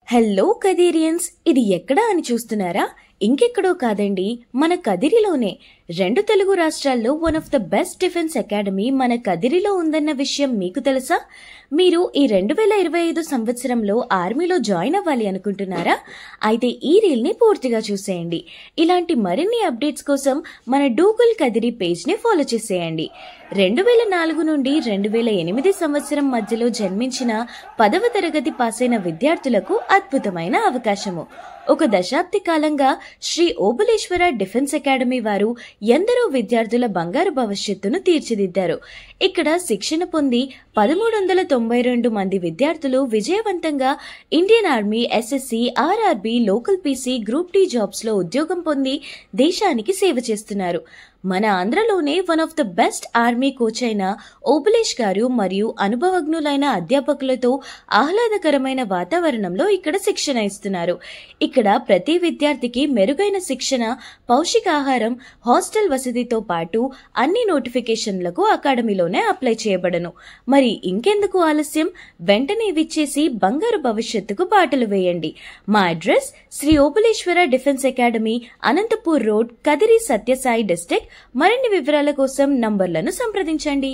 Hello కదిరియన్స్, ఇది ఎక్కడా అని చూస్తున్నారా? ఇంకెక్కడో కాదండి, మన కదిరిలోనే. 2 తెలుగు రాష్ట్రాల్లో one of the best defence academy మన కదిరిలో ఉందన్న విషయం మీకు తెలుసా? మీరు ఈ 2025 సంవత్సరంలో ఆర్మీలో జాయిన్ అవ్వాలి అనుకుంటున్నారా? అయితే ఈ రీల్ ని పూర్తిగా చూసేయండి. ఇలాంటి మరిన్ని అప్డేట్స్ కోసం మన డూగుల్ కదిరి పేజ్ ని ఫాలో చేసేయండి. 2004 నుండి 2008 సంవత్సరం మధ్యలో జన్మించిన 10వ తరగతి పాస్ అయిన విద్యార్థులకు అద్భుతమైన అవకాశము. ఒక దశాబ్ది కాలంగా శ్రీ ఓబులేశ్వర డిఫెన్స్ అకాడమీ వారు ఎందరో విద్యార్థుల బంగారు భవిష్యత్తును తీర్చిదిద్దారు. ఇక్కడ శిక్షణ పొంది 1392 మంది విద్యార్థులు విజయవంతంగా Indian army, SSC, RRB, local PC, group D jobs లో ఉద్యోగం పొంది దేశానికి సేవ చేస్తున్నారు. మన ఆంధ్రలోనే one of the best army coach అయిన ఓబులేష్ గారు మరియు అనుభవజ్ఞులైన అధ్యాపకులతో ఆహ్లాదకరమైన వాతావరణంలో ఇక్కడ శిక్షణ ఇస్తున్నారు. ఇక్కడ ప్రతి విద్యార్థికి మెరుగైన శిక్షణ, పౌష్టికాహారం, హాస్టల్ వసతితో పాటు అన్ని నోటిఫికేషన్లకు అకాడమీలోనే అప్లై చేయబడను. మరి ఇంకెందుకు ఆలస్యం? వెంటనే విచ్చేసి బంగారు భవిష్యత్తుకు బాటలు వేయండి. మా address Shri Obuleshwara defence academy, Anantapur road, Kadiri, Sathya Sai district. మరిన్ని వివరాల కోసం నంబర్లను సంప్రదించండి.